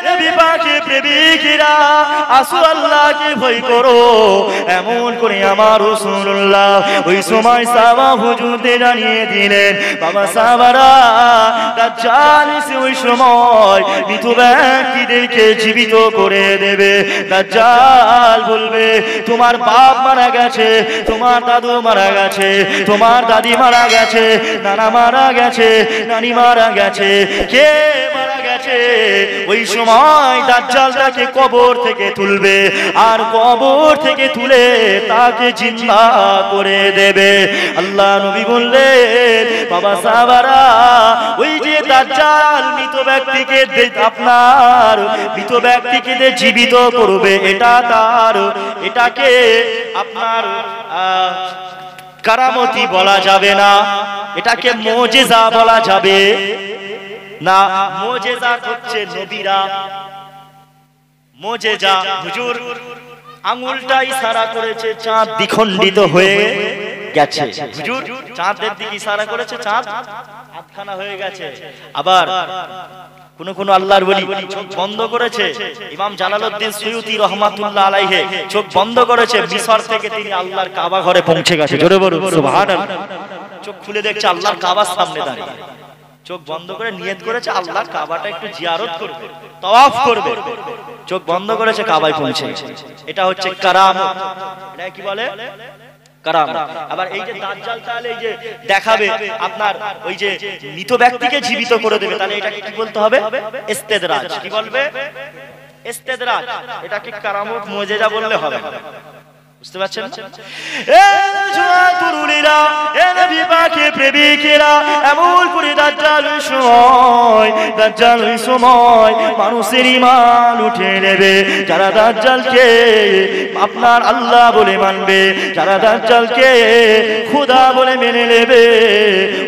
নবী পাকের প্রেমিকেরা আসো আল্লাহকে ভয় করো। এমন করে আমার রাসূলুল্লাহ ওই সময় সাহাবা হুজুরদের জানিয়ে দিলেন, বাবা সাহাবারা, দাজ্জাল এসে ওই সময় মৃত ব্যক্তিদেরকে জীবিত করে দেবে। দাজ্জাল বলবে, তোমার বাপ মারা গেছে, তোমার দাদু মারা গেছে, তোমার দাদি মারা গেছে, নানা মারা গেছে, নানি মারা গেছে, কে মারা গেছে? ওই সময় দাজ্জাল তাকে কবর থেকে তুলবে, আর কবর থেকে তুলে তাকে জিন্দা করে দেবে। আল্লাহ নবী বললেন, বাবা সাহাবারা, ওই যে দাজ্জাল মৃত ব্যক্তিকে আপনার মৃত ব্যক্তিকে জীবিত করবে, এটাকে আপনার কারামতি বলা যাবে না, এটাকে মুজিজা বলা যাবে না। মুজিজা হচ্ছে নবীরা, মুজিজা হুজুর আঙ্গুলটা ইশারা করেছে, চাঁদ দ্বিখণ্ডিত হয়ে গেছে। হুজুর চাঁদের দিকে ইশারা করেছে, চাঁদ আধখানা হয়ে গেছে। আবার কোন আল্লাহর ওলি চোখ বন্ধ করেছে, ইমাম জালালউদ্দিন সুয়ুতি রাহমাতুল্লাহ আলাইহি চোখ বন্ধ করেছে, মিশর থেকে তিনি আল্লাহর কাবা ঘরে পৌঁছে গেছে। জোরে বলুন সুবহানাল্লাহ। চোখ খুলে দেখছে আল্লাহর কাবার সামনে দাঁড়িয়ে, চোখ বন্ধ করে নিয়ত করেছে আল্লাহর কাবাটা একটু জিয়ারত করবে, তাওয়াফ করবে, চোখ বন্ধ করেছে, কাবায় পৌঁছে গেছে। এটা হচ্ছে কারামত। এটা কি বলে? কারামত। আবার এই যে দাজ্জাল তাহলে এই যে দেখাবে আপনার ওই যে মৃত ব্যক্তিকে জীবিত করে দেবে, তাহলে এটাকে কি বলতে হবে? ইস্তেদরাজ। কি বলবে? ইস্তেদরাজ। এটাকে কারামত মুজিজা বললে হবে না। বুঝতে পারছেন? এ জওয়ান তরুণীরা, এ নবী পাকের প্রেমিকেরা, এমন করে দাজ্জালের সময় মানুষের ঈমান উঠে নেবে। যারা দাজ্জালকে আপনার আল্লাহ বলে মানবে, যারা দাজ্জালকে খোদা বলে মেনে নেবে,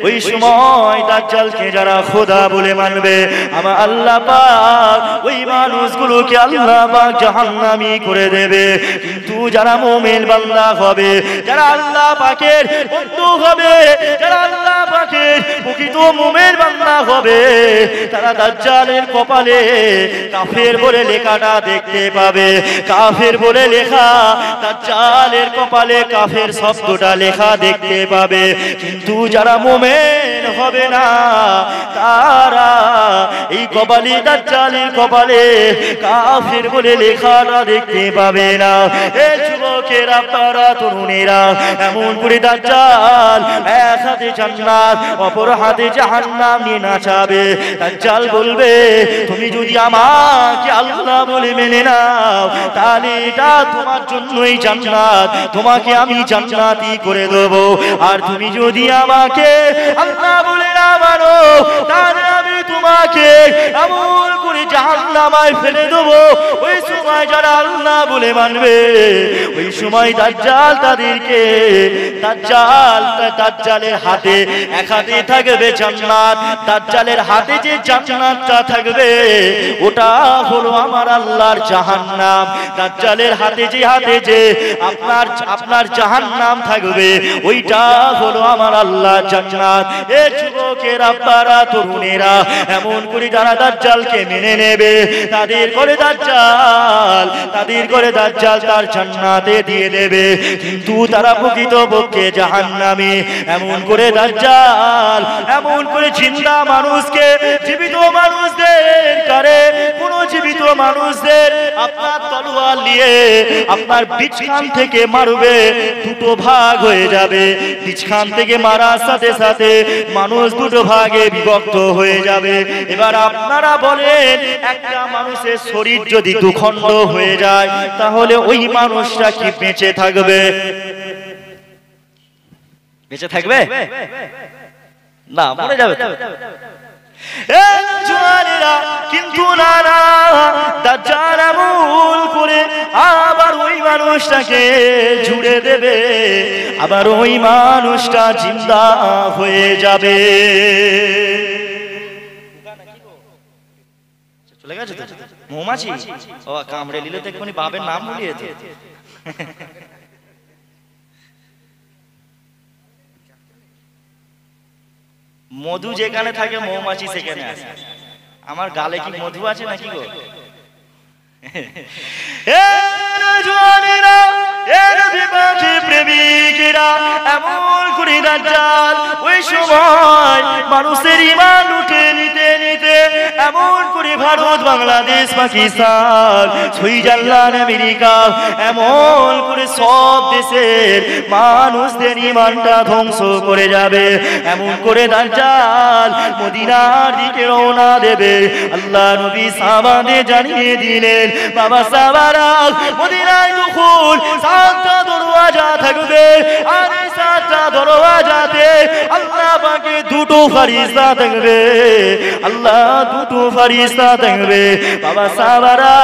ওই সময় দাজ্জালকে যারা খোদা বলে মানবে, আমার আল্লাহ পাক ওই মানুষগুলোকে আল্লাহ পাক জাহান্নামী করে দেবে। কিন্তু যারা মুমিন বান্দা হবে, যারা আল্লাহ পাকের বন্ধু হবে, যারা আল্লাহ পাকের প্রকৃত মুমিন বান্দা হবে, তারা দাজ্জালের কপালে কাফের বলে লেখাটা দেখতে পাবে। কাফের বলে লেখা, দাজ্জালের কপালে কাফের শব্দটা লেখা দেখতে পাবে। কিন্তু যারা মুমিন হবে না, তারা এই কপালে দাজ্জালের কপালে কাফের বলে লেখাটা দেখতে পাবে না। এ যুবকেরা, আপনারা তরুণেরা, এমন করে দাজ্জাল এক হাতে জান্নাত অপর হাতে জাহান্নাম নিয়ে নাচাবে। দাজ্জাল বলবে, তুমি যদি আমাকে আল্লাহ বলে মেনে নাও, তাহলে এটা তোমার জন্যই জান্নাত, তোমাকে আমি জান্নাতি করে দেব। আর তুমি যদি আমাকে আল্লাহ বলে না মানো, তাহলে আমি তোমাকে এমন করে জাহান্নামায় ফেলে দেব। ওই সময় যারা আল্লাহ বলে মানবে, ওই সময় দাজ্জাল তাদেরকে দাজ্জালের হাতে এক হাতে থাকবে জান্নাত, দাজ্জালের হাতে যে জান্নাতটা থাকবে ওটা হলো আমার আল্লাহর জাহান্নাম। দাজ্জালের হাতে যে আপনার জাহান্নাম থাকবে, ওইটা হলো আমার আল্লাহর জান্নাত। এ যুবকের, আপনারা তরুণেরা, এমন করে যারা দাজ্জালকে মেনে নেবে, তাদের করে দাজ্জাল তার জান্নাতে দিয়ে দেবে। কিন্তু তারা প্রকৃতপক্ষে জাহান্নামী। এমন করে দাজ্জাল এমন করে জিন্দা মানুষকে জীবিত মানুষদের করে, কোন জীবিত মানুষদের আপনার তলোয়ার নিয়ে আপনার বীজখান থেকে মারবে, দুটো ভাগ হয়ে যাবে। বীজখান থেকে মারার সাথে সাথে মানুষ দুটো ভাগে বিভক্ত হয়ে যাবে। এবার আপনারা বলেন, একটা মানুষের শরীর যদি দুখণ্ড হয়ে যায়, তাহলে ওই মানুষটা কি বেঁচে থাকবে? বেঁচে থাকবে না, মরে যাবে। কিন্তু না, দাজ্জাল এমন করে আবার ওই মানুষটাকে জুড়ে দেবে, আবার ওই মানুষটা জিন্দা হয়ে যাবে। চলে গেছে তো মৌমাছি, ও কামড়ে নিলে তো এক্ষুনি বাবের নাম ভুলিয়ে যেত। মধু যেখানে থাকে মৌমাছি সেখানে আসে। আমার গালে কি মধু আছে নাকি গো? প্রেমিকেরা এমন করে দাজ্জাল ওই সময় মানুষের ঈমান উঠে নিতে নিতে এমন করে ভারত, বাংলাদেশ, পাকিস্তান, সুইজারল্যান্ড, আমেরিকা এমন করে সব দেশের মানুষদের ঈমানটা ধ্বংস করে যাবে। এমন করে দাজ্জাল মদিনার দিকে রওনা দেবে। আল্লাহ নবী সাহাবাদের জানিয়ে দিলেন, বাবা সাহাবারা মদিনায় দুখুল 7টা দরওয়াজা থাকবে, আর এই 7টা দরওয়াজাতে আল্লাহ পাকের 2টো ফেরেশতা থাকবে। আল্লাহ 2টো ফেরেশতা থাকবে। বাবা সাহাবারা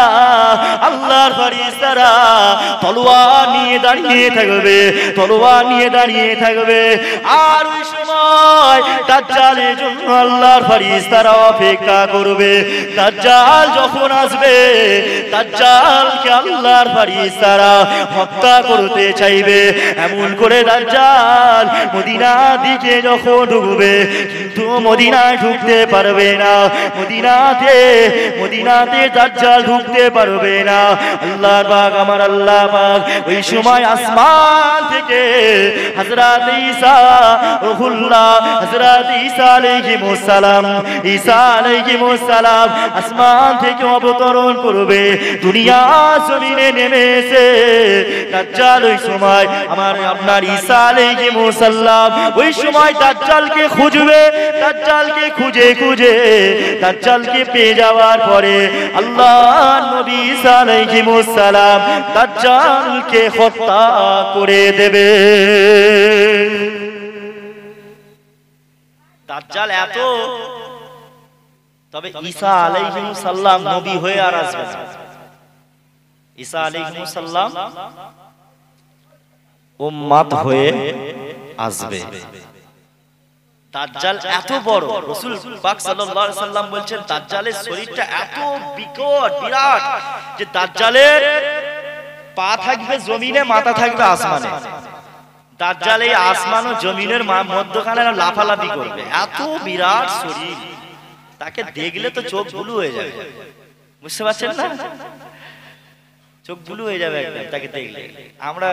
আল্লাহর ফেরেশতারা তলোয়ার নিয়ে দাঁড়িয়ে থাকবে, তলোয়ার নিয়ে দাঁড়িয়ে থাকবে। আর ওই সময় দাজ্জালের জন্য আল্লাহর ফেরেশতারা অপেক্ষা করবে। দাজ্জাল যখন আসবে, দাজ্জালকে আল্লাহর ফেরেশতারা হত্যা করতে চাইবে। এমন করে দাজ্জাল মদিনার দিকে যখন ঢুকবে, কিন্তু মদিনায় ঢুকতে পারবে না। মদিনাতে দাজ্জাল ঢুকতে পারবে না। আল্লাহর পাক, আমার আল্লাহ পাক ওই সময় আসমান থেকে হযরত ঈসা রূহুল্লাহ, হযরত ঈসা আলাইহিস সালাম, ঈসা আলাইহিস সালাম আসমান থেকে অবতরণ করবে, দুনিয়া জমিনে নেমে এসে দাজ্জাল ওই সময় আমার আপনার ঈসা আলাইহিস সালাম ওই সময় দাজ্জালকে খুঁজবে। দাজ্জালকে খুঁজে খুঁজে দাজ্জালকে পেয়ে যাওয়ার পরে আল্লাহর নবী ঈসা আলাইহিস সালাম দাজ্জালকে হত্যা করে দেবে। দাজ্জাল এত, তবে ঈসা আলাইহিস সালাম নবী হয়ে আর আসবে না। ঈসা আলাইহিস সালাম উম্মত হয়ে আসবে। দাজ্জাল এত বড়, রাসূল পাক সাল্লাল্লাহু আলাইহি সাল্লাম বলছেন দাজ্জালের শরীরটা এত বিকট বিরাট যে দাজ্জালের পা থাকবে জমিনে, মাথা থাকবে আসমানে। দাজ্জাল এই আসমান ও জমিনের মধ্যখানে লাফালাফি করবে, এত বিরাট শরীর। তাকে দেখলে তো চোখ বুলু হয়ে যাবে, বুঝতে পারছেন না? চোখ বুলু হয়ে যাবে একদম তাকে দেখলে। আমরা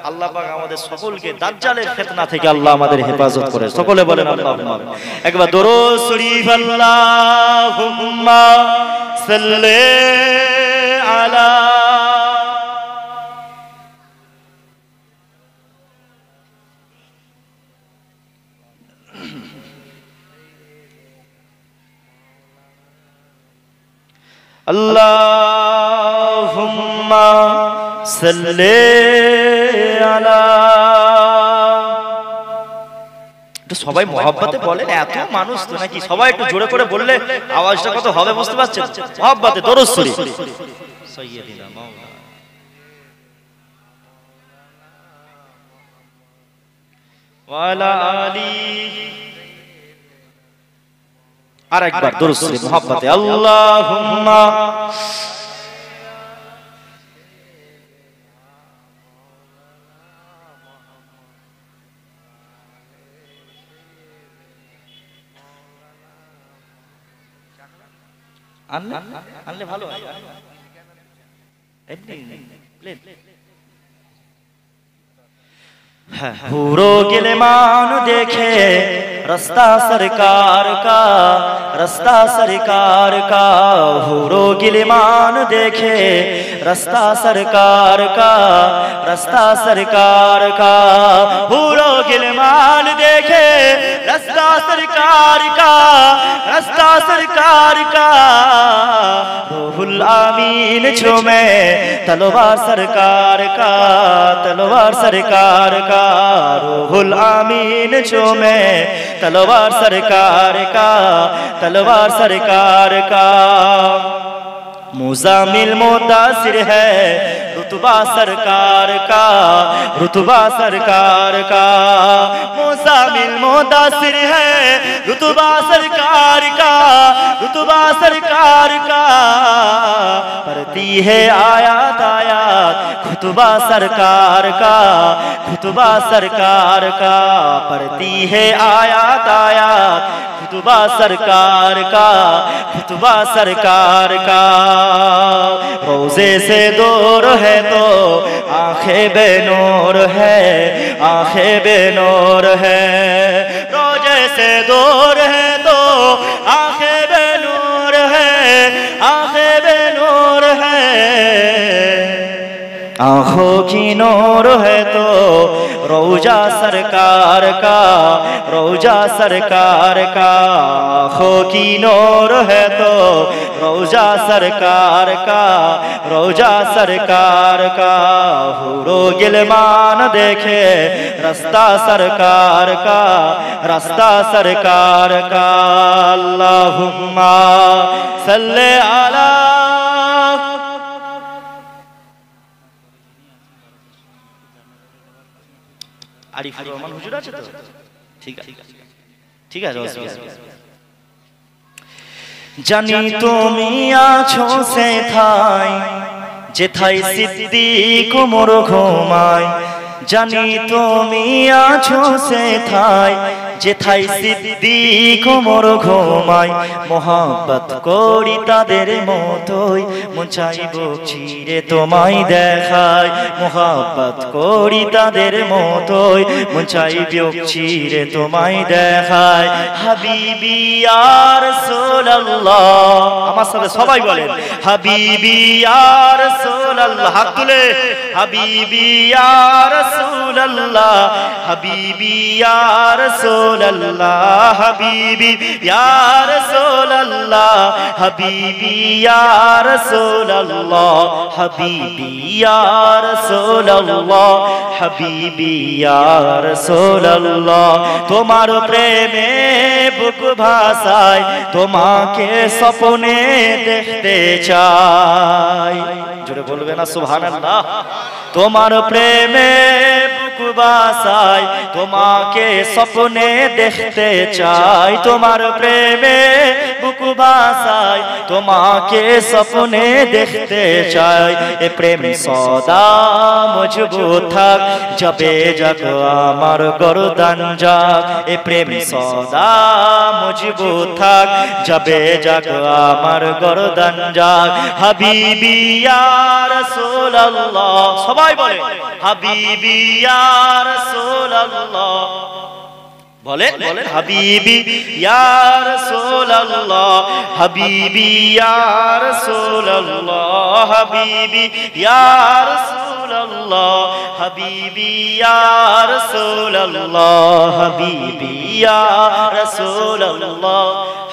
আল্লাহ পাক আমাদের সকলকে দাজ্জালের ফিতনা থেকে আল্লাহ আমাদের হেফাজত করে। সকলে বলেন আল্লাহুম্মা। একবার দরুদ শরীফ আল্লাহুম্মা সাল্লি আলা আল্লাহুম্মা সাল্লি আলা। সবাই মহব্বতে বলেন, এত মানুষ তো নাকি, সবাই একটু জোরে করে বললে আওয়াজটা কত হবে বুঝতে পারছেন? মহব্বতে দরুদ শরীফ সাইয়্যিদিনা মাওলানা ওয়া আলা আলি। আর একবার দরুদ শরীফ মহব্বতে আল্লাহুম্মা আনলে ভালো হয়। पूरो गिलमान देखे रास्ता सरकार का, रास्ता सरकार का। पूरो गिलमान देखे रास्ता सरकार का, रास्ता सरकार का। पूरो गिलमान देखे रास्ता सरकार का, रास्ता सरकार का। रूहुल आमीन चूमे तलवार सरकार का, तलवार सरकार का। रूहुल आमीन चूमे तलवार सरकार का, तलवार सरकार का। मुज़ामिल मुतासिर है रुतबा सरकार का, रुतबा सरकार का। मुज़ामिल मुतासिर है रुतबा सरकार का, रुतबा सरकार का। पढ़ती है आयात आयात खुतबा सरकार का, खुतबा सरकार का। पढ़ती है आयात आयात खुतबा सरकार का, खुतबा सरकार का। रोजे से दूर है तो आंखें बेनूर है, आंखें बेनूर है। रोजे से दूर है तो आंखें बेनूर है, आंखें बेनूर है। आँखों की नूर है तो रोजा सरकार का, रोजा सरकार का। आँखों की नूर है तो रोजा सरकार का, रोजा सरकार का। हुरो गिलमान देखे रास्ता सरकार का, रास्ता सरकार का। अल्लाहुम्मा सल्ले अला। আরিফুর রহমান হুজুর আছে তো? ঠিক আছে, ঠিক আছে। জানি তুমি আছো সেথায় যেথায় সিদ্দিক ওমর ঘুমায়, জানি তুমি আছো সেথায় যেথায় সিদ্দিক ওমর ঘুমায়। মোহাব্বত করি তাদের মতোই, মন চাইব চিরে তোমায় দেখায়। মোহাব্বত করি তাদের মতোই, মন চাইব চিরে তোমায় দেখায়। হাবিবি ইয়া রাসূলুল্লাহ, আমার সাথে সবাই বলেন হাবিবি ইয়া রাসূলুল্লাহ। হাত তুলে হাবিবি ইয়া রাসূলুল্লাহ, হাবিবি ইয়া রাসূলুল্লাহ, হাবিবি ইয়া রাসূলুল্লাহ, হাবিবি ইয়া রাসূলুল্লাহ, হাবিবি ইয়া রাসূলুল্লাহ, হাবিবি ইয়া রাসূলুল্লাহ। তোমার প্রেমে বুক ভাসায়, তোমাকে স্বপ্নে দেখতে চাই। জোরে বলবে না সুবহানাল্লাহ। তোমার প্রেমে বুক ভাসায়, তোমাকে স্বপ্নে দেখতে চাই। তোমার প্রেমে বুক ভাসায়, তোমাকে স্বপ্নে দেখতে চাই। এ প্রেম সদা মজবুত থাক, জবে যাক আমার গর্দান যাক। এ প্রেম সদা মজবুত থাক, জবে যাক আমার গর্দান যাক। হাবিবি ইয়া রাসূলুল্লাহ, সবাই বলে হাবিবি ইয়া রাসূলুল্লাহ। বলেন বলেন হাবিবি ইয়া রাসূলুল্লাহ, হাবিবি ইয়া রাসূলুল্লাহ, হাবিবি ইয়া রাসূলুল্লাহ, হাবিবি ইয়া রাসূলুল্লাহ, হাবিবি ইয়া রাসূলুল্লাহ,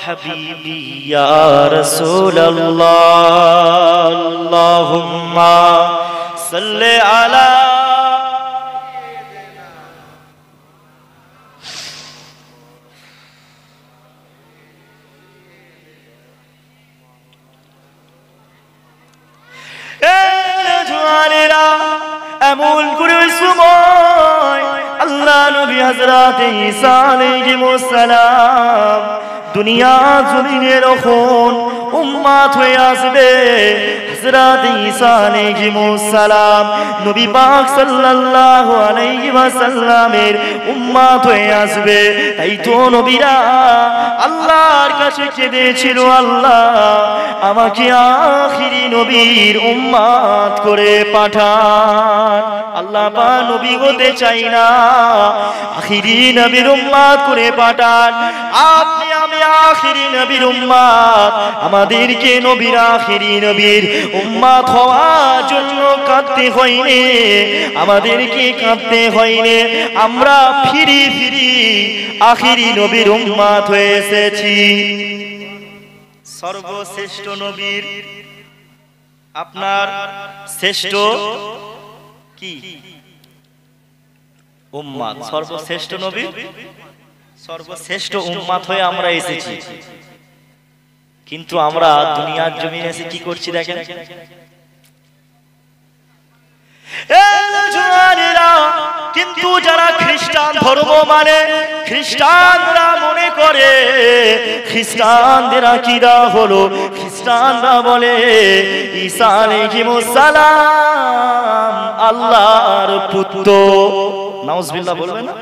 হাবিবি ইয়া রাসূলুল্লাহ। আল্লাহুম্মা সাল্লি আলা। এমন করে সময় আল্লাহ নবী হযরত ঈসা আলাইহিস সালাম দুনিয়া জমিনে যখন উম্মত হয়ে আসবে, হযরত ঈসা আলাইহিস সালাম নবী পাক সাল্লাল্লাহু আলাইহি ওয়াসাল্লামের উম্মত হয়ে আসবে। তাই তো নবীরা আল্লাহর কাছে কেঁদেছিল, আল্লাহ আমাকে আখিরি নবীর উম্মত করে পাঠান। আল্লাহ পাক নবী হতে চাই না, আখিরি নবীর উম্মত করে পাঠান। আপনি আমি আখিরি নবীর উম্মত, আমাদেরকে নবীর আখিরি নবীর উম্মত হওয়ার জন্য কাঁদতে হয়নি, আমাদেরকে কাঁদতে হয়নি। আমরা ফিরি ফিরি আখিরি নবীর উম্মত হয়ে এসেছি। সর্বশ্রেষ্ঠ নবীর আপনার শ্রেষ্ঠ কি উম্মত, সর্বশ্রেষ্ঠ নবী সর্বশ্রেষ্ঠ উম্মত হয়ে আমরা এসেছি। কিন্তু আমরা দুনিয়ার জমিনে এসে কি করছি দেখেন। কিন্তু যারা খ্রিস্টান ধর্ম মানে, খ্রিস্টানরা মনে করে, খ্রিস্টানদের আকীদা হলো, খ্রিস্টানরা বলে ঈসা আলাইহিস সালাম আল্লাহর পুত্র। নাউজুবিল্লাহ বলবেন না,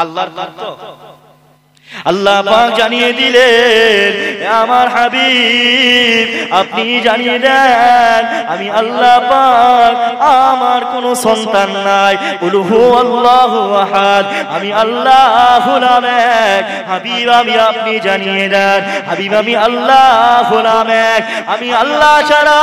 আল্লাহর পুত্র। আল্লাহ পাক জানিয়ে দিলেন, আমার হাবিব আপনি জানিয়ে দেন আমি আল্লাহ পাক আমার কোনো সন্তান নাই, কুল হুয়াল্লাহু আহাদ, আমি আল্লাহুল এক। হাবিব আমি আপনি জানিয়ে দেন, হাবিব আমি আল্লাহুল এক, আমি আল্লাহ ছাড়া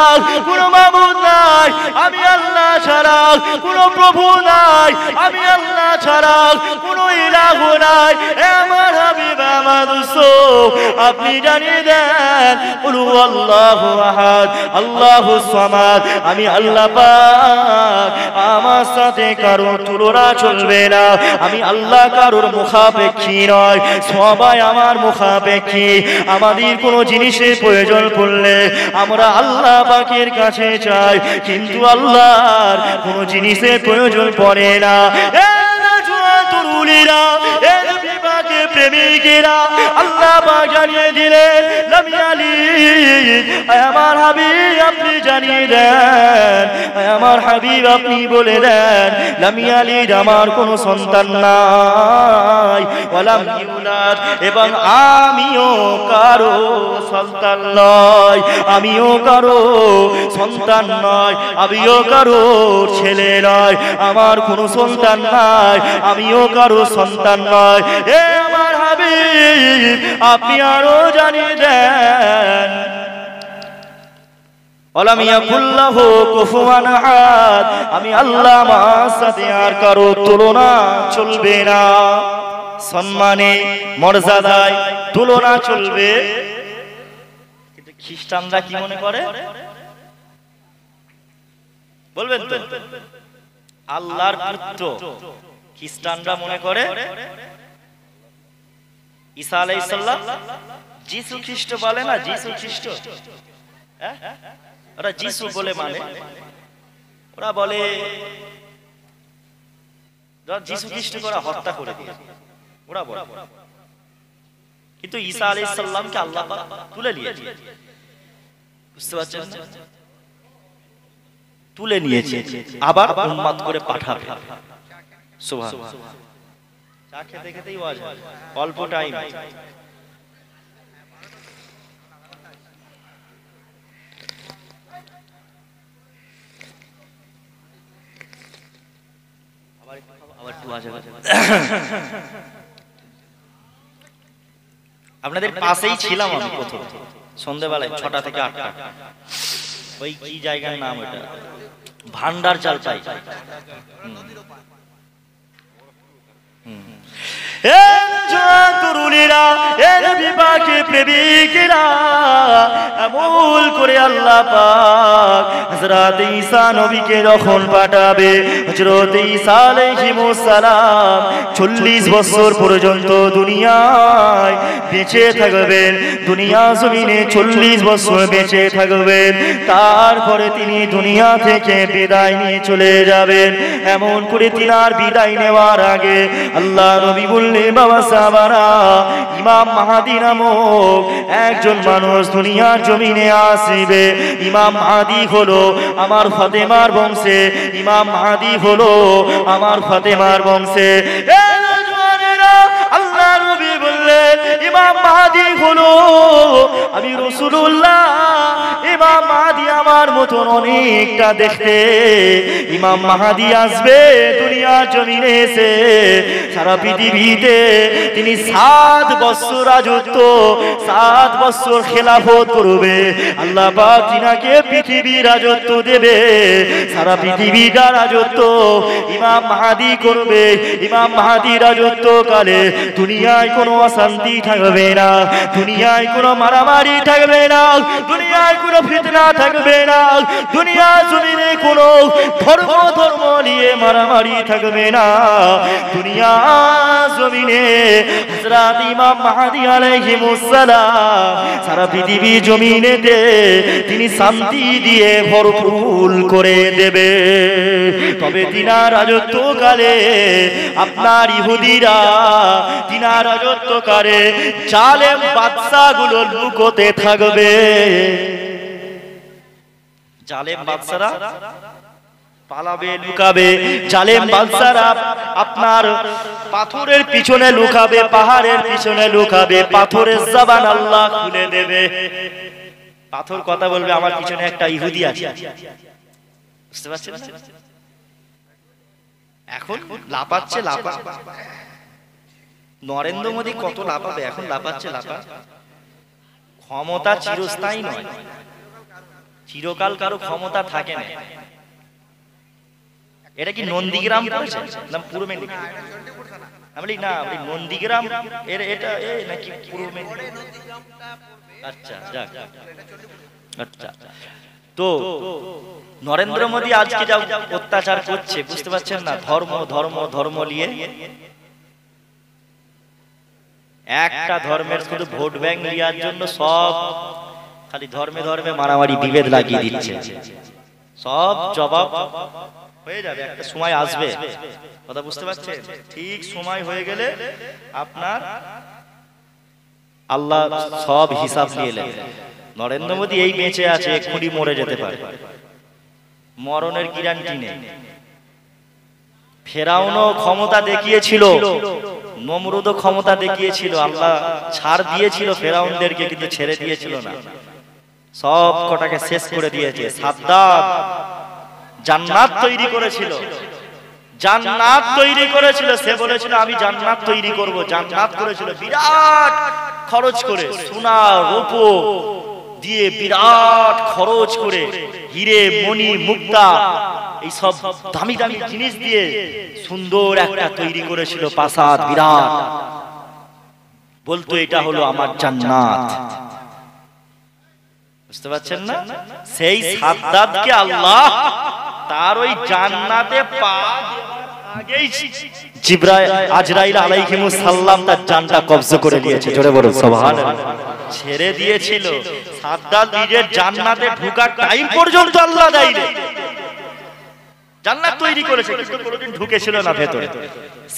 কোনো মাবুদ নাই, আমি আল্লাহ ছাড়া কোনো প্রভু নাই, আমি আল্লাহ ছাড়া কোনো ইলাহু নাই। আমার হাবিব আমার রাসূল আপনি জানিয়ে দেন, কুল হুয়াল্লাহু আহাদ আল্লাহুস সামাদ, আমি আল্লাহ পাক আমার সাথে কারোর তুলনা চলবে না, আমি আল্লাহ কারোর মুখাপেক্ষী নয়, সবাই আমার মুখাপেক্ষী। আমাদের কোনো জিনিসের প্রয়োজন পড়লে আমরা আল্লাহ পাকের কাছে চাই, কিন্তু আল্লাহর কোনো জিনিসের প্রয়োজন পড়ে না। প্রেমিকেরা আল্লাহ পাক জানিয়ে দিলেন, লাম ইয়ালিদ, আমার হাবিব আপনি জানিয়ে দেন, আমার হাবিব আপনি বলে দেন, লাম ইয়ালিদ আমার কোনো সন্তান নাই, ওয়ালাম ইউলাদ এবং আমিও কারো সন্তান নয়, আমিও কারো সন্তান নয়, আমিও কারো ছেলে নয়, আমার কোনো সন্তান নাই, আমিও কারো সন্তান নয়। এ আমার হাবিব আপনি আরো জানিয়ে দেন, ওয়ালাম ইয়াকুল লাহু কুফুয়ান আহাদ, আমি আল্লাহ আমার সাথে আর কারো তুলনা চলবে না, সম্মানে মর্যাদায় তুলনা চলবে। কিন্তু খ্রিস্টানরা কি মনে করে বলবেন তো? আল্লাহর পুত্র খ্রিস্টানরা মনে করে ঈসা আলাইহিস সালাম, যিশু খ্রিস্ট বলে না, যিশু খ্রিস্ট, ওরা যিশু বলে মানে, ওরা বলে যিশু খ্রিস্ট করে হত্যা করে দিয়ে ওরা বলে, কিন্তু ঈসা আলাইহিস সালামকে আল্লাহ পাক তুলে নিয়েছে, বুঝতে পারছেন না? তুলে নিয়েছে, আবার উম্মত করে পাঠাবে। সুবহানাল্লাহ। চা খেতে খেতেই ওয়াজ হয়, অল্প টাইম। আপনাদের পাশেই ছিলাম আমি প্রথম সন্ধ্যাবেলায় 6টা থেকে 8টা, ওই কি জায়গার নাম ওটা, ভান্ডার চালচাই। আমল করে আল্লাহ পাক হযরত ঈসা নবীকে যখন পাঠাবে, হযরত ঈসা আলাইহিস সালাম 40 বছর পর্যন্ত দুনিয়ায় বেঁচে থাকবেন, দুনিয়া জমিনে 40 বছর বেঁচে থাকবেন, তারপরে তিনি দুনিয়া থেকে বিদায় নিয়ে চলে যাবেন। এমন করে তিনার বিদায় নেওয়ার আগে আল্লাহ নবী বললেন, বাবা সাহাবারা, ইমাম মাহদী নামক একজন মানুষ দুনিয়ার জমিনে আসবে। ইমাম মাহদী হলো আমার ফাতেমার বংশে, ইমাম মাহদী হলো আমার ফাতেমার বংশে। আল্লাহ নবী বললেন, ইমাম মাহদী হলো আমি রাসূলুল্লাহ, ইমাম মাহদী আমার মতন অনেকটা দেখতে। ইমাম মাহদী আসবে দুনিয়ার জমিনে এসে সারা পৃথিবীতে তিনি 7 বছর রাজত্ব, 7 বছর খেলাফত করবে। আল্লাহ পাক তিনাকে পৃথিবীর রাজত্ব দেবে, সারা পৃথিবীটা রাজত্ব ইমাম মাহদী করবে। ইমাম মাহদী রাজত্ব কালে দুনিয়ায় কোনো অশান্তি থাকবে না, দুনিয়ায় কোনো মারামারি থাকবে না, দুনিয়ায় কোনো ফিতনা থাকবে না, দুনিয়া জমিনে কোনো ধর্ম নিয়ে মারামারি থাকবে না। দুনিয়া জমিনে হযরত ইমাম মাহদী আলাইহিস সালাম সারা পৃথিবী জমিনেতে তিনি শান্তি দিয়ে ভরপুর করে দেবে। তবে তিনার রাজত্বকালে আপনার ইহুদিরা, তিনার রাজত্বকালে জালেম বাদশাগুলো লুকোতে থাকবে। জালেম বাদশারা পালাবে, লুকাবে। জালেম বাদশারা আপনার পাথরের পিছনে লুকাবে, পাহাড়ের পিছনে লুকাবে, পাথরের জবান আল্লাহ খুলে দেবে। পাথর কথা বলবে আমার পিছনে একটা ইহুদি আছে, বুঝতে পারছেন? এখন লাপাচ্ছে, নরেন্দ্র মোদী কত লাপাবে, এখন লাপাচ্ছে। ক্ষমতা চিরস্থায়ী নয়, চিরকাল কারো ক্ষমতা থাকে না। এটা কি নন্দীগ্রাম করেছে না পূর্ব মেদিনীপুর? আমি না, নন্দীগ্রাম এর এটা নাকি পূর্ব মেদিনীপুর? আচ্ছা যাক, আচ্ছা। তো নরেন্দ্র মোদী আজকে যা অত্যাচার করছে, বুঝতে পারছেন না? ধর্ম ধর্ম ধর্ম নিয়ে একটা ধর্মের শুধু ভোট ব্যাংক নেওয়ার জন্য সব খালি ধর্মে ধর্মে মারামারি বিভেদ লাগিয়ে দিচ্ছে। সব জবাব হয়ে যাবে, একটা সময় আসবে, কথা বুঝতে পারছেন? ঠিক সময় হয়ে গেলে আপনার আল্লাহ সব হিসাব নিয়ে নেবে। নরেন্দ্র মোদী এই বেঁচে আছে, এক্ষুনি মরে যেতে পারে, মরণের গ্যারান্টি নেই। ফেরাউনও ক্ষমতা দেখিয়েছিল, নমরুদও ক্ষমতা দেখিয়েছিল, আল্লাহ ছাড় দিয়েছিল ফেরাউনদেরকে, কিন্তু ছেড়ে দিয়েছিল না, সব কটাকে শেষ করে দিয়েছে। সাদ্দাত জান্নাত তৈরি করেছিল, জান্নাত তৈরি করেছিল, সে বলেছিল আমি জান্নাত তৈরি করব, জান্নাত করেছিল বিরাট খরচ করে, সোনা রূপো দিয়ে বিরাট খরচ করে, হিরে মণি মুক্তা এই সব দামি দামি জিনিস দিয়ে সুন্দর একটা তৈরি করেছিল প্রাসাদ বিরাট, বলতো এটা হলো আমার জান্নাত। বুঝতে পারছেন না? সেই সাদ্দাতকে আল্লাহ তার ওই জান্নাতে পা আগেই জিবরাইল আজরাইল আলাইহিমুস সালাম তার জানটা কবজা করে নিয়েছে, জোরে বলুন সুবহানাল্লাহ, ছেড়ে দিয়েছিল। সাদ্দাত নিজের জান্নাতে ঢোকার টাইম পর্যন্ত আল্লাহ দেয়নি, জান্নাত তৈরি করেছে কিন্তু কোনোদিন ঢুকেছিল না ভেতরে।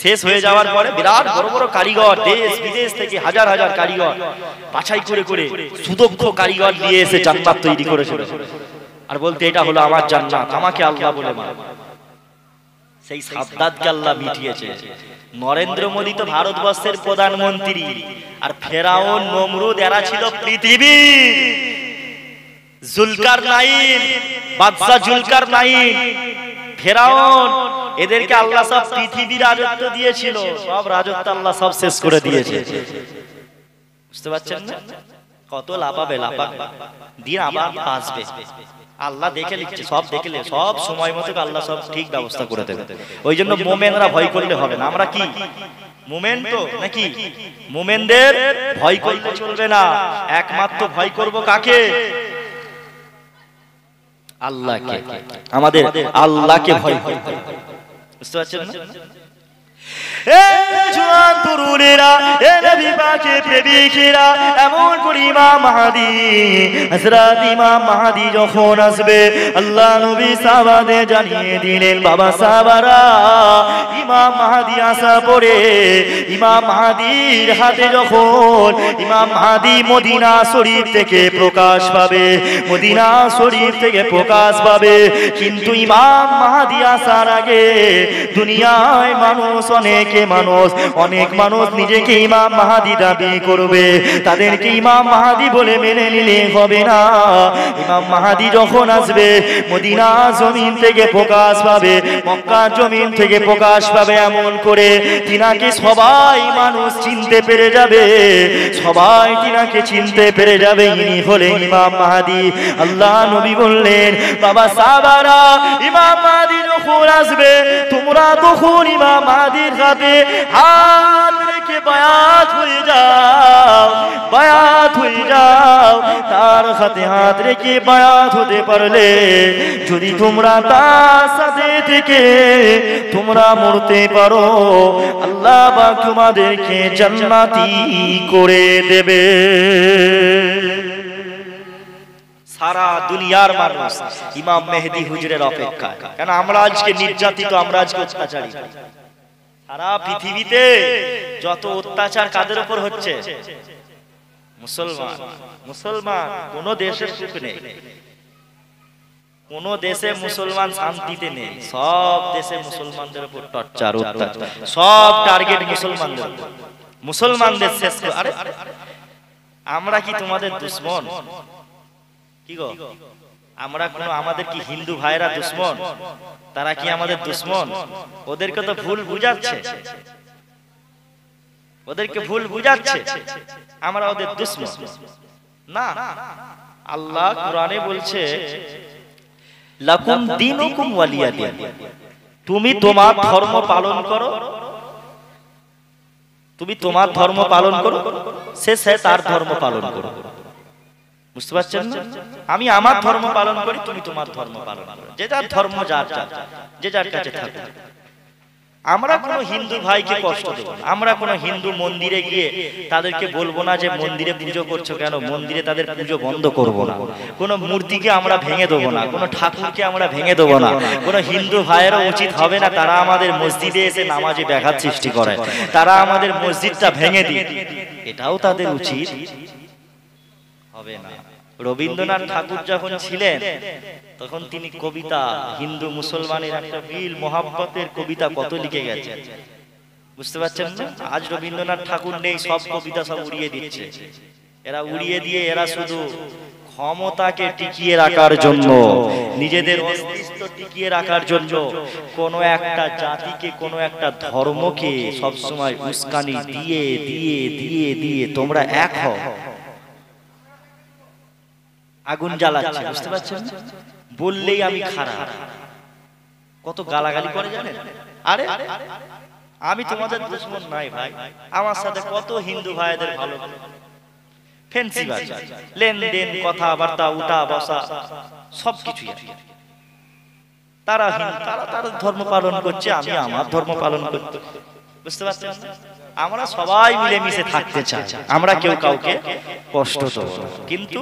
শেষ হয়ে যাওয়ার পরে বিরাট বড় বড় কারিগর, দেশ বিদেশ থেকে হাজার হাজার কারিগর বাছাই করে করে সুদক্ষ কারিগর নিয়ে এসে জান্নাত তৈরি করেছিল, আর বলতে এটা হলো আমার জান্নাত, আমাকে আল্লাহ বলে মান। সেই সাদ্দাতকে আল্লাহ মিটিয়েছে। নরেন্দ্র মোদী তো ভারতবর্ষের প্রধানমন্ত্রী, আর ফেরাউন নমরুদ এরা ছিল পৃথিবীর জুলকারনাইন, বাদশা জুলকারনাইন, ফেরাউন, এদেরকে আল্লাহ সব পৃথিবীর রাজত্ব দিয়েছিল, সব রাজত্ব আল্লাহ সব শেষ করে দিয়েছে। বুঝতে পারছেন না? কত লাপাবে, দিন আবার আসবে, আল্লাহ দেখে লিখছে, সব দেখলে সব সময় মতো আল্লাহ সব ঠিক ব্যবস্থা করে দেবে। ওই জন্য মোমেনরা ভয় করলে হবে না। আমরা কি মোমেন তো নাকি? মোমেনদের ভয় করলে চলবে না, একমাত্র ভয় করব কাকে? আল্লাহকে, আমাদের আল্লাহকে ভয় করতে হবে। বুঝতে পারছেন না? জওয়ান তরুণেরা, নবী পাকের প্রেমিকেরা, এমন করে ইমাম মাহদী, হযরত ইমাম মাহদী যখন আসবে, আল্লাহ নবী সাহাবাদের জানিয়ে দিলেন, বাবা সাহাবারা, ইমাম মাহদী আসা পরে ইমাম মাহদীর হাতে যখন ইমাম মাহদী মদিনা শরীফ থেকে প্রকাশ পাবে, মদিনা শরীফ থেকে প্রকাশ পাবে, কিন্তু ইমাম মাহদী আসার আগে দুনিয়ায় মানুষ অনেক মানুষ নিজেকে ইমাম মাহদী দাবি করবে, তাদেরকে ইমাম মাহদী বলে মেনে নিলে হবে না। ইমাম মাহদী যখন আসবে, মদিনা জমিন থেকে প্রকাশ পাবে, মক্কা জমিন থেকে প্রকাশ পাবে, এমন করে তিনাকে সবাই মানুষ চিনতে পেরে যাবে, সবাই তিনাকে চিনতে পেরে যাবে, ইনি হলেন ইমাম মাহদী। আল্লাহ নবী বললেন, বাবা সাহাবারা, ইমাম মাহদী যখন আসবে, তোমরা তখন ইমাম মাহদীর হাতে হাত রেখে বায়াত হয়ে যাও, বায়াত হয়ে যাও। তার হাতে হাত রেখে বায়াত হতে পারলে, যদি তোমরা তার সাথে থেকে তোমরা মরতে পারো, আল্লাহ পাক তোমাদেরকে জান্নাতি করে দেবে। সারা দুনিয়ার মানুষ ইমাম মেহেদী হুজুরের অপেক্ষায়, কেন আমরা আজকে নির্যাতিত, আমরা আজকে অত্যাচারী। সারা পৃথিবীতে যত অত্যাচার কাদের উপর হচ্ছে? মুসলমান। মুসলমান, কোন দেশের সুখ নেই, কোন দেশে মুসলমান শান্তিতে নেই, সব দেশে মুসলমানদের উপর টর্চার অত্যাচার, সব টার্গেট মুসলমানদের, মুসলমানদের শেষ করে। আরে আমরা কি তোমাদের দুশ্মন? কি গো, আমরা কোন, আমাদের কি হিন্দু ভাইরা দুশ্মন? তারা কি আমাদের দুশ্মন? ওদেরকে তো ভুল বুঝাচ্ছে, ওদেরকে ভুল বুঝাচ্ছে আমরা ওদের দুশ্মন না। আল্লাহ কোরআনে বলছে লাকুম দীনুকুম ওয়ালিয়া দিন, তুমি তোমার ধর্ম পালন করো, তুমি তোমার ধর্ম পালন করো, সে তার ধর্ম পালন করো। বুঝতে পারছেন না? আমি আমার ধর্ম পালন করি, তুমি তোমার ধর্ম পালন করো, যে যার ধর্ম যার যার, যে যার কাছে থাকে। আমরা কোনো হিন্দু ভাইকে কষ্ট দেব না, আমরা কোনো হিন্দু মন্দিরে গিয়ে তাদেরকে বলবো না যে মন্দিরে পুজো করছো কেন, মন্দিরে তাদের পুজো বন্ধ করব না, কোনো মূর্তিকে আমরা ভেঙে দেবো না, কোনো ঠাকুরকে আমরা ভেঙে দেবো না। কোনো হিন্দু ভাইয়েরও উচিত হবে না তারা আমাদের মসজিদে এসে নামাজে ব্যাঘাত সৃষ্টি করে, তারা আমাদের মসজিদটা ভেঙে দিই, এটাও তাদের উচিত হবে না। রবীন্দ্রনাথ ঠাকুর যখন ছিলেন তখন তিনি কবিতা, হিন্দু মুসলমানের একটা মিল মহাব্বতের কবিতা কত লিখে গেছেন, বুঝতে পারছেন না? আজ রবীন্দ্রনাথ ঠাকুর নেই, সব কবিতা সব উড়িয়ে দিচ্ছে, এরা উড়িয়ে দিয়ে এরা শুধু ক্ষমতাকে টিকিয়ে রাখার জন্য, নিজেদের অস্তিত্ব টিকিয়ে রাখার জন্য কোন একটা জাতিকে, কোন একটা ধর্মকে সবসময় উস্কানি দিয়ে দিয়ে দিয়ে দিয়ে তোমরা এক হও, আগুন জ্বালাচ্ছে। বুঝতে পারছেন? বললেই আমি খারাপ, কত গালাগালি করে জানেন? আরে আমি তোমাদের দুশ্মন নাই ভাই, আমার সাথে কত হিন্দু ভাইদের ভালো ফেন্সি বাজে, লেনদেন, কথাবার্তা, উঠা বসা সবকিছু। তারা তাদের ধর্ম পালন করছে, আমি আমার ধর্ম পালন করতে। বুঝতে পারছেন? আমরা সবাই মিলেমিশে থাকতে চাই, আমরা কেউ কাউকে কষ্ট দেব না। কিন্তু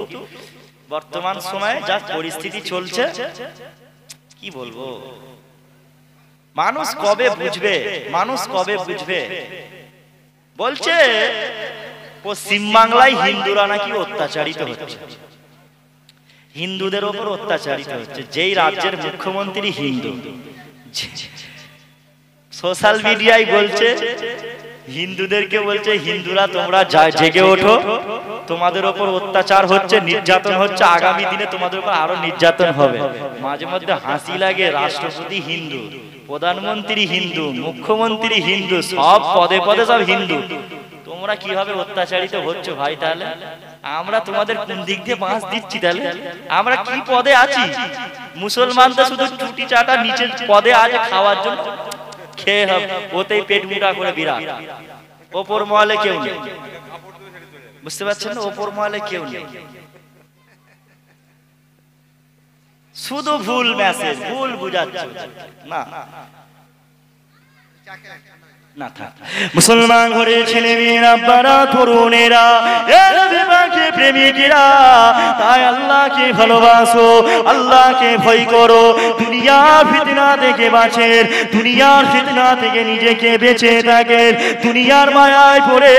বর্তমান সময়ে যা পরিস্থিতি চলছে, কি বলবো, মানুষ কবে বুঝবে, মানুষ কবে বুঝবে? বলছে পশ্চিম বাংলায় হিন্দুরা নাকি অত্যাচারিত হচ্ছে, হিন্দুদের ওপর অত্যাচারিত হচ্ছে, যেই রাজ্যের মুখ্যমন্ত্রী হিন্দু, সোশ্যাল মিডিয়ায় বলছে, হিন্দুদেরকে বলছে হিন্দুরা তোমরা জেগে ওঠো, তোমাদের ওপর অত্যাচার হচ্ছে, নির্যাতন হচ্ছে, আগামী দিনে তোমাদের উপর আরো নির্যাতন হবে। মাঝে মধ্যে হাসি লাগে, রাষ্ট্রপতি হিন্দু, প্রধানমন্ত্রী হিন্দু, মুখ্যমন্ত্রী হিন্দু, সব পদে পদে সব হিন্দু, তোমরা কিভাবে অত্যাচারিত হচ্ছ ভাই? তাহলে আমরা তোমাদের কোন দিক দিয়ে বাঁশ দিচ্ছি? তাহলে আমরা কি পদে আছি? মুসলমানরা শুধু চুটি চাটা নিচে পদে আছে খাওয়ার জন্য, খেয়ে হবে, ওতেই পেট মুটা করে বিরাট, ওপর মহলে কেউ নেই। বুঝতে পারছেন না? ওপর মহলে কেউ নেই, শুধু ভুল মেসেজ, ভুল বুঝাচ্ছে না। মুসলমান ঘরের ছেলে মেয়েরা, বাড়া তরুণেরা, প্রেমিকেরা, তাই আল্লাহকে ভালোবাসো, আল্লাহকে ভয় করো, দুনিয়ার ফিতনা থেকে বাঁচেন, দুনিয়ার ফিতনা থেকে নিজেকে বেঁচে থাকেন, দুনিয়ার মায়ায় পড়ে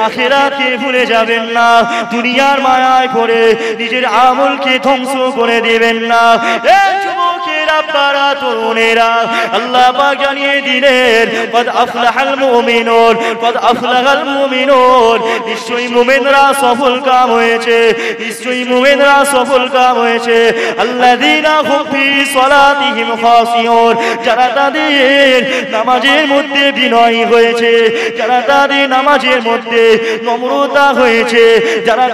আখিরাতকে ভুলে যাবেন না, দুনিয়ার মায়ায় পড়ে নিজের আমলকে ধ্বংস করে দেবেন না। যুবকেরা, বাড়া তরুণেরা, আল্লাহ পাক জানিয়ে দিলেন কদ আফলাহাল মুমিনুন, কদ আফলাহাল মুমিনুন, নিশ্চয়ই মুমিনরা সফল কাম হয়েছে, নিশ্চয়ই মুমিনরা সফল কাম হয়েছে। আল্লাযীনা হুম ফি সালাতিহিম খাশিউন, যারা তাদের নামাজের মধ্যে বিনয়ী হয়েছে, যারা তাদের নামাজের মধ্যে নম্রতা হয়েছে, যারা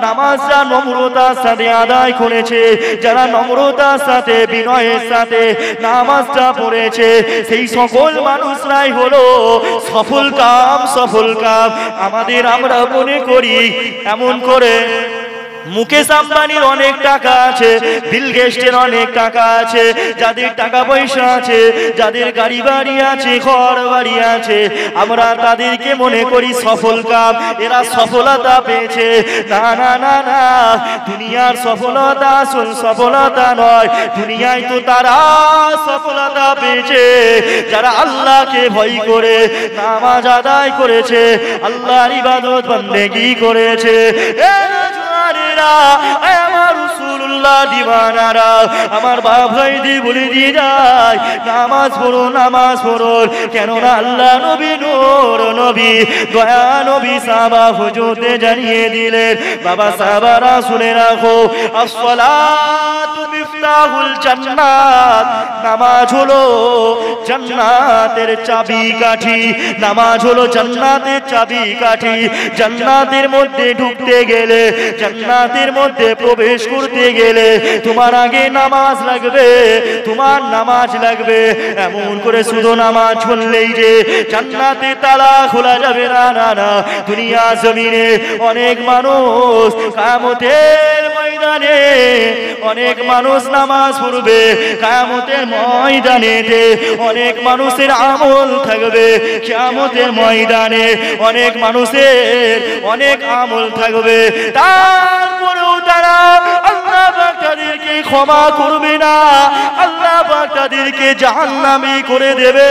নামাজটা নম্রতার সাথে আদায় করেছে, যারা নম্রতার সাথে বিনয়ের সাথে নামাজটা পড়েছে, সেই সকল মানুষরাই হলো সফল কাম, সফল কাম। আমরা মনে করি এমন করে মুকেশ আম্বানির অনেক টাকা আছে, বিল গেটসের অনেক টাকা আছে, যাদের টাকা পয়সা আছে, যাদের গাড়ি বাড়ি আছে, ঘর বাড়ি আছে, আমরা তাদেরকে মনে করি সফল কাম, এরা সফলতা পেয়েছে। না না না না, দুনিয়ার সফলতা আসল সফলতা নয়, দুনিয়ায় তো তারা সফলতা পেয়েছে যারা আল্লাহকে ভয় করে নামাজ আদায় করেছে, আল্লাহর ইবাদত বন্দেগী করেছে। দিওয়ানারা, আমার রাসূলুল্লাহ দিওয়ানারা, আমার বাপ ভাইদের বলে দিয়ে যায় নামাজ পড়ো, নামাজ পড়ো। কেননা আল্লাহ নবী নূর নবী দয়া নবী সাহাবা হুজুরদের জানিয়ে দিলেন, বাবা সাহাবারা শুনে রাখো, আসসালাতু মিফতাহুল জান্নাত, নামাজ হলো জান্নাতের চাবিকাঠি, নামাজ হলো জান্নাতের চাবিকাঠি। জান্নাতের মধ্যে ঢুকতে গেলে, জান্নাতের মধ্যে প্রবেশ করতে গেলে তোমার আগে নামাজ লাগবে, তোমার নামাজ লাগবে। এমন করে শুধু নামাজ পড়লেই যে জান্নাতে তালা খোলা যাবে না, না না। দুনিয়া জমিনে অনেক মানুষ কিয়ামতের ময়দানে, অনেক মানুষ নামাজ পড়বে কিয়ামতের ময়দানেতে, অনেক মানুষের আমল থাকবে কিয়ামতের ময়দানে, অনেক মানুষের অনেক আমল থাকবে। তারপরেও তারা আল্লাহ পাক তাদেরকে ক্ষমা করবে না, আল্লাহ পাক তাদেরকে জাহান্নামী করে দেবে।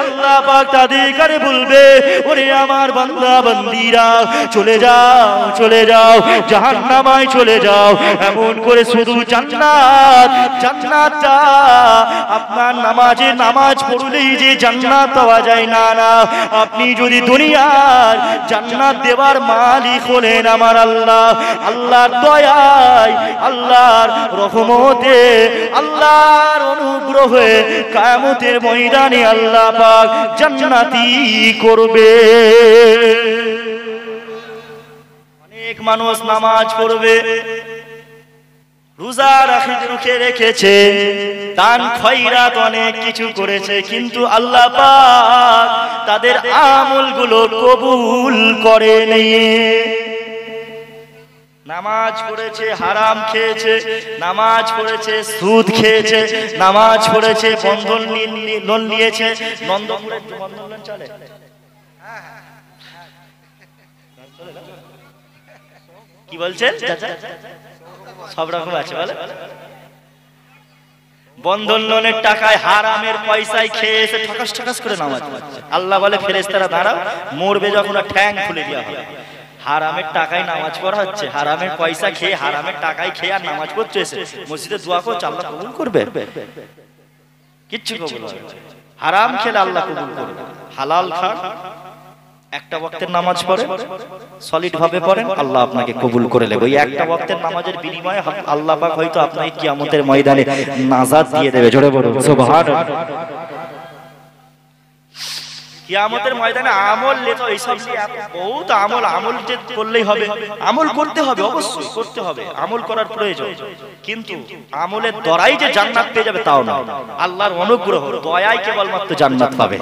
আল্লাহ পাক তাদেরকে বলবে, ওরে আমার বান্দা বান্দীরা চলে যাও, চলে যাও, জাহান্নামায় চলে যাও। এমন করে শুধু জান্নাত, জান্নাতটা আপনার নামাজে, নামাজ পড়লেই যে জান্নাত পাওয়া যায় না, না। আপনি যদি দুনিয়ার জান্নাত দেওয়ার মালিক হলেন আমার আল্লাহ, আল্লাহর দয়ায়, আল্লাহর রহমতে, আল্লাহর অনুগ্রহে কিয়ামতের ময়দানে আল্লাহ পাক জান্নাতি করবে। অনেক মানুষ নামাজ পড়বে, রোজা রুখে রেখেছে, দান খয়রাত অনেক কিছু করেছে, কিন্তু আল্লাহ পাক তাদের আমলগুলো কবুল করেনি। নামাজ পড়েছে, হারাম খেয়েছে, নামাজ পড়েছে, সুদ খেয়েছে, নামাজ পড়েছে, বন্ধন লোন নিয়েছে। নন্দপুরের বন্ধন লোন চলে, কি বলছেন? সব রকম আছে বলে। বন্ধন লোনের টাকায়, হারামের পয়সায় খেয়ে এসে ঠকাস ঠকাস করে নামাজ পড়ছে। আল্লাহ বলে, ফেরেশতারা দাঁড়াও, মরবে যখন ঠ্যাং খুলে দেওয়া হবে। হারামের টাকায় নামাজ পড়া হচ্ছে, হারামের পয়সা খেয়ে, হারামের টাকায় খেয়ে আর নামাজ পড়ছে, এসে মসজিদে দোয়া করছে, আল্লাহ কবুল করবে? কিচ্ছু কবুল হবে না। হারাম খেলে আল্লাহ কবুল করবে। হালাল খান, একটা ওয়াক্তের নামাজ পড়ে, সলিড ভাবে পড়েন, আল্লাহ আপনাকে কবুল করে নেবে। ওই একটা ওয়াক্তের নামাজের বিনিময়ে আল্লাহ পাক হয়তো আপনাকে কিয়ামতের ময়দানে নাজাত দিয়ে দেবে। জোরে বলুন সুবহানাল্লাহ। কিয়ামতের ময়দানে আমল লেতো, এইসব বহুত আমল, আমল যে করলেই হবে, আমল করতে হবে, অবশ্যই করতে হবে, আমল করার প্রয়োজন। কিন্তু আমলের দ্বারাই যে জান্নাত পেয়ে যাবে তাও না, আল্লাহর অনুগ্রহ, দয়ায় কেবলমাত্র জান্নাত পাবে।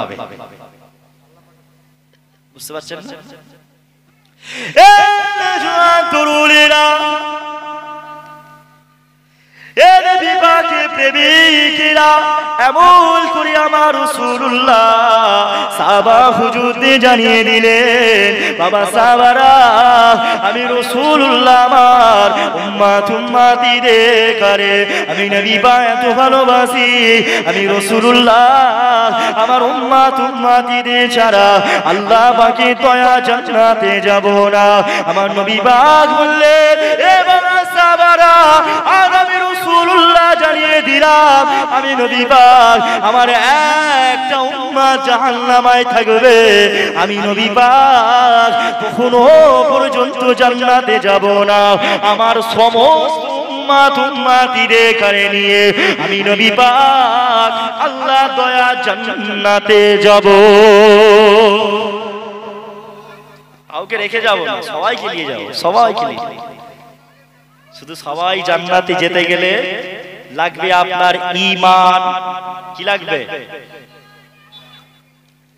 বুঝতে পারছেন না? তরুণেরা, প্রেমিকেরা, এমন করে আমার রাসূলুল্লাহ সাহাবা হুজুরদের জানিয়ে দিলেন, বাবা সাহাবারা, আমি রাসূলুল্লাহ আমার উম্মত উম্মতিদের করে আমি নবী এত ভালোবাসি। আমি রাসূলুল্লাহ আমার উম্মত উম্মতিদের ছাড়া আল্লাহ পাকে দয়া জান্নাতে যাব না। আমার নবী পাক বললেন, এ বাবা সাহাবারা, আর আমি রাসূলুল্লাহ জানিয়ে দিলাম, আমি নবী পাক আমার একটা উম্মত জাহান্নামায় থাকবে, আমি নবী পাক কখনো পর্যন্ত জান্নাতে যাব না। আমার সমস্ত উম্মত উম্মতিদের করে নিয়ে আমি নবী পাক আল্লাহ দয়া জান্নাতে যাব। কাউকে রেখে যাব না, সবাইকে নিয়ে যাব, সবাইকে নিয়ে। শুধু সবাই জান্নাতে যেতে গেলে লাগবে আপনার ঈমান। কি লাগবে?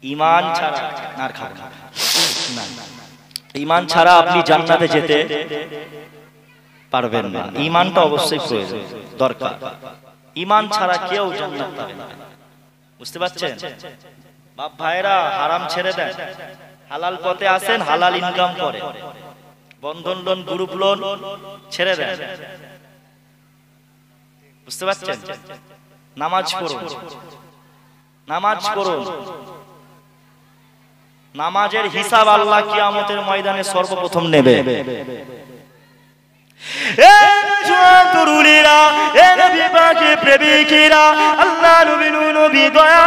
ঈমান ছাড়া আর খাবে না। ঈমান ছাড়া আপনি জান্নাতে যেতে পারবেন না। ঈমানটা অবশ্যই প্রয়োজন, দরকার। ঈমান ছাড়া কেউ জান্নাত পাবে না। বুঝতে পারছেন? বাপ ভাইরা, হারাম ছেড়ে দেন, হালাল পথে আসেন, হালাল ইনকাম করে, বন্ধন লোন, গ্রুপ লোন ছেড়ে দেন। বুঝতে পারছেন? নামাজ পড়ুন, নামাজ পড়ুন। নামাজের হিসাব আল্লাহ কিয়ামতের ময়দানে সর্বপ্রথম নেবে। তরুণীরা, এ নবী পাকের প্রেমিকেরা, আল্লাহ নবী নবী দয়া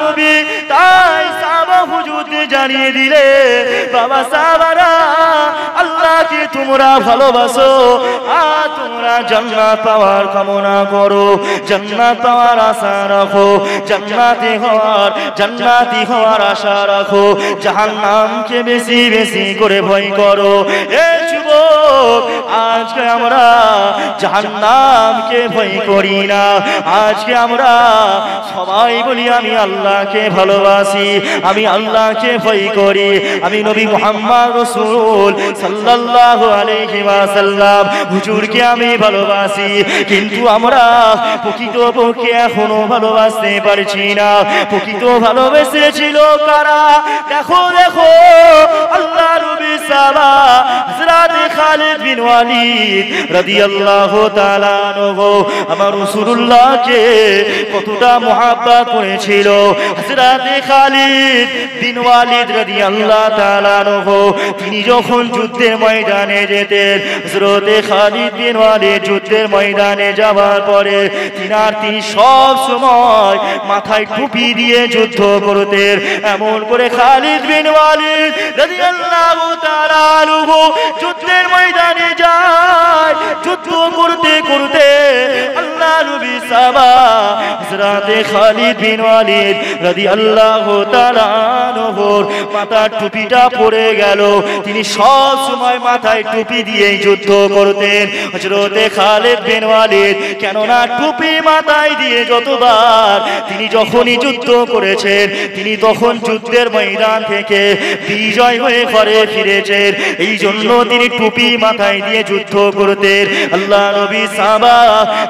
নবী, তাই সাহাবা হুজুরকে জানিয়ে দিলে, বাবা সাহাবারা, আল্লাহকে তোমরা ভালোবাসো আর তোমরা জান্নাত পাওয়ার কামনা করো, জান্নাত পাওয়ার আশা রাখো, জান্নাতি হওয়ার আশা রাখো, জাহান্নামকে বেশি বেশি করে ভয় করো। এ যুবক, আজকে আমরা জাহান্নামকে ভয় করি না, আজকে আমরা সবাই বলি আমি আল্লাহকে ভালোবাসি, আমি আল্লাহকে ভয় করি, আমি নবী মুহাম্মদ রাসূল সাল্লাল্লাহু আলাইহি ওয়াসাল্লাম হুজুরকে আমি ভালোবাসি। কিন্তু আমরা প্রকৃতপক্ষে এখনো ভালোবাসতে পারছি না। প্রকৃত ভালোবেসেছিল কারা? দেখো দেখো, আল্লাহ নবী সাহাবা হযরত খালিদ বিন ওয়ালিদ রাদিয়াল্লাহু তাআলা আনহু আমার রাসূলুল্লাহকে কতটা মুহাব্বত করেছিল। হযরত খালিদ বিন ওয়ালিদ রাদিয়াল্লাহু তাআলা আনহু তিনি যখন যুদ্ধের ময়দানে যেতেন, হযরত খালিদ বিন ওয়ালিদ যুদ্ধের ময়দানে যাওয়ার পরে তিনি সব সময় মাথায় টুপি দিয়ে যুদ্ধ করতেন। এমন করে খালিদ বিন ওয়ালিদ রাদিয়াল্লাহু তাআলা আনহু যুদ্ধের ময়দানে যায়, যুদ্ধ করতে করতে আল্লাহ নবী সাহাবা হযরত খালিদ বিন ওয়ালিদ রাদিয়াল্লাহু তাআলা আনহুর মাথার টুপিটা পড়ে গেল। তিনি সব সময় মাথায় টুপি দিয়ে যুদ্ধ করতেন হযরত খালিদ বিন ওয়ালিদ, কেননা টুপি মাথায় দিয়ে যতবার তিনি যখনই যুদ্ধ করেছেন, তিনি তখন যুদ্ধের ময়দান থেকে বিজয় হয়ে ঘরে ফিরেছেন। এই জন্য তিনি টুপি মাথায় দিয়ে যুদ্ধ করতেন। আল্লাহ নবী সাহাবা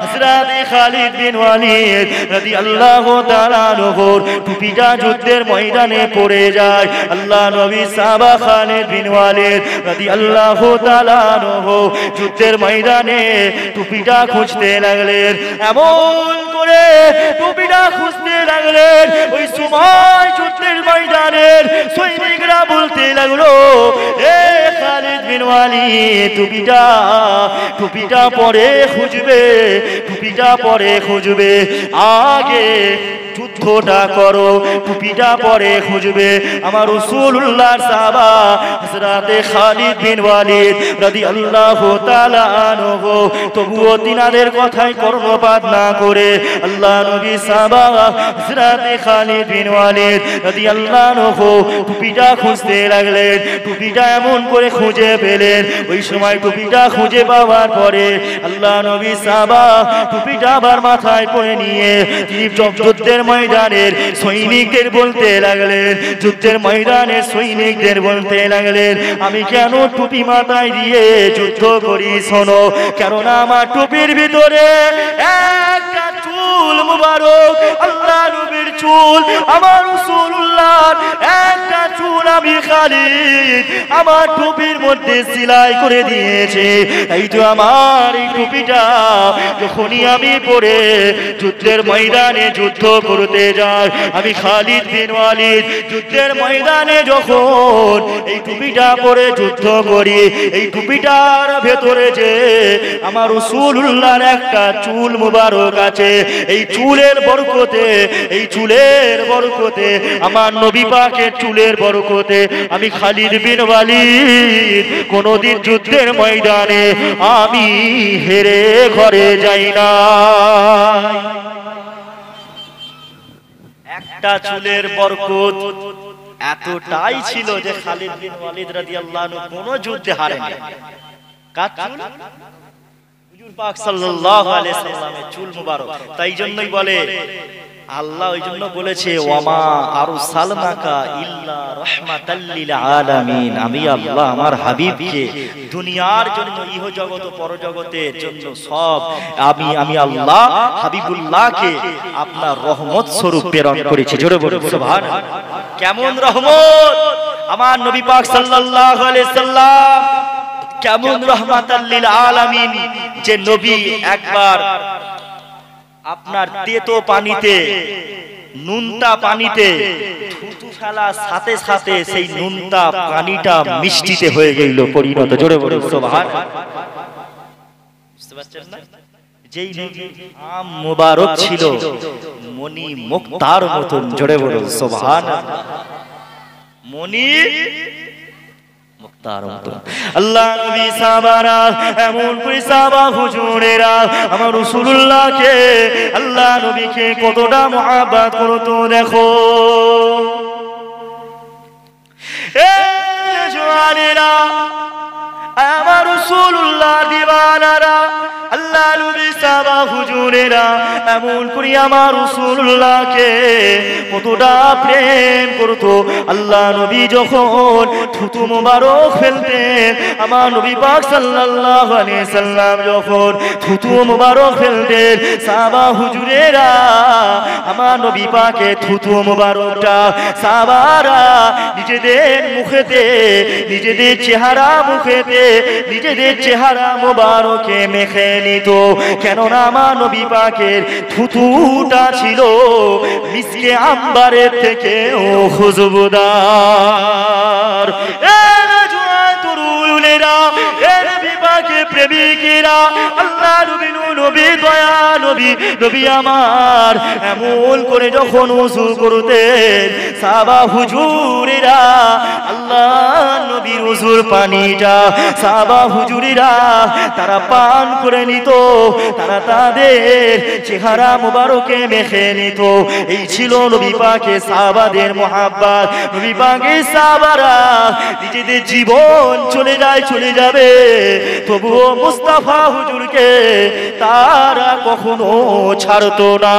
হযরত খালিদ বিন ওয়ালিদ রাদিয়াল্লাহু তাআলা আনহুর টুপিটা যুদ্ধের ময়দানে পড়ে যায়। আল্লাহ নবী সাহাবা খালিদ বিন ওয়ালিদ রাদিয়াল্লাহু তাআলা আনহু যুদ্ধের ময়দানে টুপিটা খুঁজতে লাগলেন। এমন করে টুপিটা খুঁজতে লাগলেন, ওই সময় যুদ্ধের ময়দানের সৈনিকরা বলতে লাগলো, এ খালিদ বিন ওয়ালিদ টুপিটা পরে খুঁজবে, টুপিটা পরে খুঁজবে, আগে যুদ্ধটা করো, টুপিটা পরে খুঁজবে। আমার রাসূলুল্লাহর সাহাবা হযরত খালিদ বিন ওয়ালিদ রাদিয়াল্লাহু তাআলা আনহু তবুও তিনাদের কথায় কর্ণপাত না করে আল্লাহ নবী সাহাবা হযরত খালিদ বিন ওয়ালিদ রাদিয়াল্লাহু আনহু টুপিটা খুঁজতে লাগলেন। টুপিটা এমন করে খুঁজে পেলেন। ওই সময় টুপিটা খুঁজে পাওয়ার পরে আল্লাহ নবী সাহাবা টুপিটা আবার মাথায় পরে নিয়ে তিনি যুদ্ধের ময়দানের সৈনিকদের বলতে লাগলেন, যুদ্ধের ময়দানের সৈনিকদের বলতে লাগলেন, আমি কেন টুপি মাথায় দিয়ে যুদ্ধ করি শোনো, কেননা আমার টুপির ভিতরে একটা চুল মুবারক, আল্লাহ নবীর চুল, আমার রাসূলুল্লাহর একটা চুল আমি খালিদ আমার টুপির মধ্যে সেলাই করে দিয়েছে। এই তো আমার এই টুপিটা যখনই আমি পরে যুদ্ধের ময়দানে যুদ্ধ করতে যাই, আমি খালিদ বিন ওয়ালিদ যুদ্ধের ময়দানে যখন এই টুপিটা পরে যুদ্ধ করি, এই টুপিটার ভেতরে যে আমার রাসূলুল্লাহর একটা চুল মুবারক আছে, এই চুলের বরকতে, এই চুলের বরকতে, আমার নবী পাকের চুলের বরকতে আমি খালিদ বিন ওয়ালিদ কোনদিন যুদ্ধের ময়দানে আমি হেরে ঘরে যাই না। একটা চুলের বরকত এতটাই ছিল যে খালিদ বিন ওয়ালিদ রাদিয়াল্লাহু আনহু কোন যুদ্ধে হারেনি। কার চুল? হুজুর পাক সাল্লাল্লাহু আলাইহি সাল্লামের চুল মুবারক। তাই জন্যই বলে আল্লাহ, ওই জন্য বলেছে ওয়ামা আরসালনাকা ইল্লা রাহমাতাল লিল আলামিন, আমি আল্লাহ আমার হাবিবকে দুনিয়ার জন্য, ইহ জগৎ ও পরজগতের জন্য সব আমি আল্লাহ হাবিবুল্লাহকে আপনার রহমত স্বরূপ প্রেরণ করেছি। জোরে বলুন সুবহানাল্লাহ। কেমন রহমত আমার নবী পাক সাল্লাল্লাহু আলাইহি সাল্লাম, কেমন রাহমাতাল লিল আলামিন, যে নবী একবার আপনার তেতো পানিতে, নুনতা পানিতে থুতু ফেলার সাথে সাথে সেই নুনতা পানিটা মিষ্টিতে হয়ে গেল পরিণত। জোরে বলুন সুবহানাল্লাহ। বুঝতে পারছেন না? যেই নবী আম মুবারক ছিল মনি মুক্তার মতন, জোরে বলুন সুবহানাল্লাহ, মনি মুক্তার মতন। আল্লাহ নবী সাহাবারা এমন করে সাহাবা হুজুরেরা আমার রাসূলুল্লাহকে, আল্লাহ নবীকে কতটা মহব্বত করতো দেখো। এ জওয়ানেরা, আমার রাসূলুল্লাহ দিওয়ানারা, আল্লাহ নবী সাহাবা হুজুরেরা এমন করে আমার রাসূলুল্লাহকে কতটা প্রেম করতো। আল্লাহ নবী যখন থুতু মোবারক ফেলতেন, আমার নবী পাক সাল্লাল্লাহু আলাইহি সাল্লাম যখন থুতু মোবারক ফেলতেন, সাহাবা হুজুরেরা আমার নবী পাকে থুতু মোবারকটা সাহাবারা নিজেদের মুখেতে, নিজেদের চেহারা মুখেতে, নিজেদের চেহারা মোবারকে মেখে নিত। কেননা আমার নবী পাকের থুতুটা ছিল মিসকে আম্বারের থেকে ও খুশবুদার। প্রেমিকেরা, আল্লাহ নবী, নবী দয়া নবী, নবী আমার এমন করে যখন ওযু করতেন, সাহাবা হুজুরেরা আল্লাহ নবীর ওযুর পানিটা সাহাবা হুজুরেরা তারা পান করে নিত, তারা তাদের চেহারা মুবারকে মেখে নিত। এই ছিল নবী পাকের সাহাবাদের মহব্বত। নবী পাকের সাহাবারা নিজেদের জীবন চলে যায়, চলে যাবে, তবুও মুস্তাফা হুজুরকে তারা কখনো ছাড়তো না।